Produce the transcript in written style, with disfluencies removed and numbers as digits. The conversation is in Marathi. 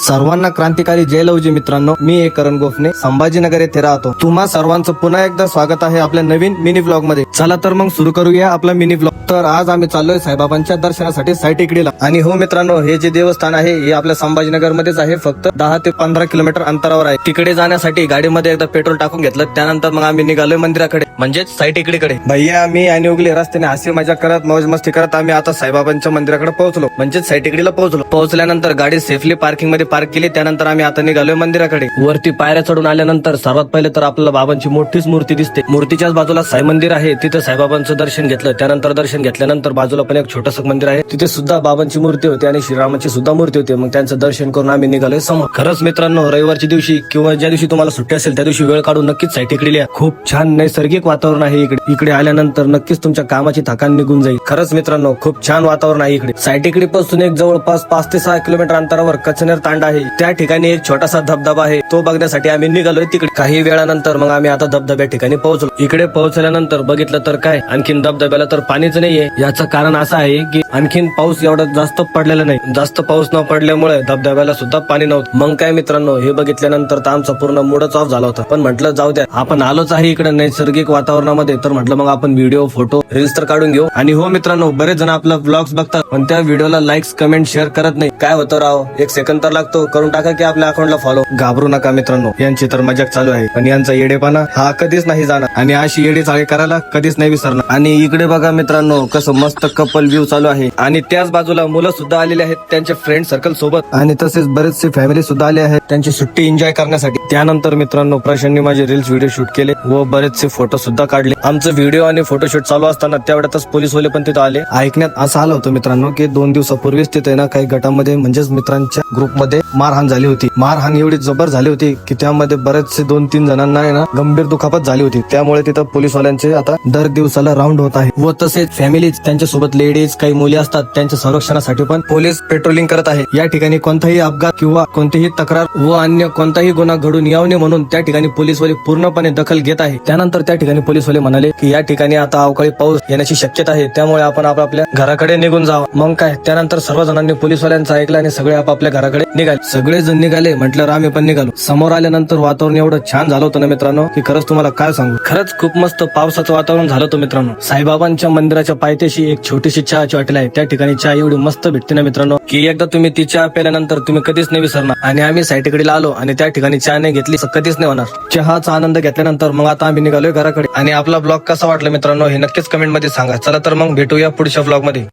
सर्वांना क्रांतिकारी जय लवजी मित्रांनो, मी एक करण गोफणे संभाजीनगर येथे राहतो. तुम्हा सर्वांचं पुन्हा एकदा स्वागत आहे आपल्या नवीन मिनी व्लॉग मध्ये. चला तर मग सुरू करूया आपला मिनी व्लॉग. तर आज आम्ही चाललोय साईबाबांच्या दर्शनासाठी साई टेकडीला. आणि हो मित्रांनो, हे जे देवस्थान आहे हे आपल्या संभाजीनगर मध्येच आहे. फक्त 10 ते 15 किलोमीटर अंतरावर आहे. तिकडे जाण्यासाठी गाडीमध्ये एकदा पेट्रोल टाकून घेतलं. त्यानंतर मग आम्ही निघालोय मंदिराकडे, म्हणजेच साई टेकडीकडे. भैया मी आणि उगले रस्त्याने हसी मजा करत मौज मस्ती करत आम्ही आता साईबाबांच्या मंदिराकडे पोहोचलो, म्हणजेच साई टेकडीला पोहोचलो. पोहोचल्यानंतर गाडी सेफली पार्किंग मध्ये पार्क केली. त्यानंतर आम्ही आता निघालोय मंदिराकडे. वरती पायऱ्या चढून आल्यानंतर सर्वात पहिले तर आपल्याला बाबांची मोठीच मूर्ती दिसते. मूर्तीच्याच बाजूला साई मंदिर आहे, तिथे साईबाबांचं दर्शन घेतलं. त्यानंतर दर्शन घेतल्यानंतर बाजूला पण एक छोटंसं मंदिर आहे, तिथे सुद्धा बाबांची मूर्ती होती आणि श्रीरामाची सुद्धा मूर्ती होती. मग त्यांचं दर्शन करून आम्ही निघालोय समोर. खरंच मित्रांनो, रविवारच्या दिवशी किंवा ज्या दिवशी तुम्हाला सुट्टी असेल त्या दिवशी वेळ काढून नक्कीच साई टेकडीला या. खूप छान नैसर्गिक वातावरण आहे इकडे. इकडे आल्यानंतर नक्कीच तुमच्या कामाची थकान निघून जाईल. खरंच मित्रांनो, खूप छान वातावरण आहे इकडे. साई टेकडी पासून एक जवळपास 5 ते 6 किलोमीटर अंतरावर कचनेर तांडा आहे. त्या ठिकाणी एक छोटासा धबधबा आहे, तो बघण्यासाठी आम्ही निघालोय तिकडे. काही वेळानंतर मग आम्ही आता धबधब्या ठिकाणी पोहोचलो. इकडे पोहोचल्यानंतर बघितलं तर काय, आणखीन धबधब्याला तर पाणीच नाहीये. याचं कारण असं आहे की आणखीन पाऊस एवढा जास्त पडलेला नाही. जास्त पाऊस न पडल्यामुळे धबधब्याला सुद्धा पाणी नव्हतं. मग काय मित्रांनो, हे बघितल्यानंतर तर आमचा पूर्ण मूडच ऑफ झाला होता. पण म्हटलं जाऊ द्या, आपण आलोच आहे इकडे नैसर्गिक वातावरणामध्ये, तर म्हटलं मग आपण व्हिडिओ फोटो रील्स तर काढून घेऊ. आणि हो मित्रांनो, बरेच जण आपला ब्लॉग्स बघतात पण त्या व्हिडिओला लाईक्स कमेंट शेअर करत नाही. काय होतं राव, 1 सेकंद तर लागतो. करून टाका की आपल्या अकाउंटला फॉलो. घाबरू नका मित्रांनो, यांची तर मजाक चालू आहे, पण यांचा येडेपणा हा कधीच नाही जाणार आणि अशी येडे चाळे करायला कधीच नाही विसरणार. आणि इकडे बघा मित्रांनो, कसं मस्त कपल व्ह्यू चालू आहे. आणि त्याच बाजूला मुलं सुद्धा आलेले आहेत त्यांच्या फ्रेंड सर्कल सोबत. आणि तसेच बरेचसे फॅमिली सुद्धा आले आहेत त्यांची सुट्टी एन्जॉय करण्यासाठी. त्यानंतर मित्रांनो, प्रशांतनी माझे रील्स व्हिडिओ शूट केले व बरेचसे फोटो सुद्धा काढले. आमचं व्हिडिओ आणि फोटोशूट चालू असताना तेवढ्यातच पोलीसवाले पण तिथे आले. ऐकण्यात असं आलं होतं मित्रांनो की 2 दिवसापूर्वीच तिथे ना काही गटामध्ये म्हणजेच मित्रांच्या ग्रुपमध्ये मारहाण झाली होती. मारहाण एवढी जबर झाली होती की त्यामध्ये बरेचसे 2-3 जणांना ना गंभीर दुखापत झाली होती. त्यामुळे तिथं पोलीसवाल्यांचे आता दर दिवसाला राऊंड होत आहे. व तसेच फॅमिलीज, त्यांच्यासोबत लेडीज, काही मुली असतात, त्यांच्या संरक्षणासाठी पण पोलीस पेट्रोलिंग करत आहे. या ठिकाणी कोणताही अपघात किंवा कोणतीही तक्रार व अन्य कोणताही गुन्हा घडून येऊ नये म्हणून त्या ठिकाणी पोलीसवाले पूर्णपणे दखल घेत आहे. त्यानंतर त्या ठिकाणी पोलीसवाले म्हणाले की या ठिकाणी आता अवकाळी पाऊस येण्याची शक्यता आहे, त्यामुळे आपण आपापल्या घराकडे निघून जावं. मग काय, त्यानंतर सर्व जणांनी पोलीसवाल्यांचं ऐकलं आणि सगळे आपापल्या घराकडे निघाले. सगळेजण निघाले, म्हटलं आम्ही पण निघालो. समोर आल्यानंतर वातावरण एवढं छान झालं होतं ना मित्रांनो की खरंच तुम्हाला काय सांगू. खरंच खूप मस्त पावसाचं वातावरण झालं होतं मित्रांनो. साईबाबांच्या मंदिराच्या पायथ्याशी एक छोटीशी चहाची हॉटेल आहे. त्या ठिकाणी चहा एवढी मस्त भेटते ना मित्रांनो की एकदा तुम्ही ती चहा प्याल्यानंतर तुम्ही कधीच नाही विसरणार. आणि आम्ही साई टेकडीला आलो आणि त्या ठिकाणी चहा नाही घेतली कधीच नाही होणार. चहाचा आनंद घेतल्यानंतर मग आता आम्ही निघालोय घराकडे. आणि आपला ब्लॉग कसा वाटला मित्रांनो हे नक्कीच कमेंट मध्ये सांगा. चला तर मग भेटूया पुढच्या ब्लॉग मध्ये.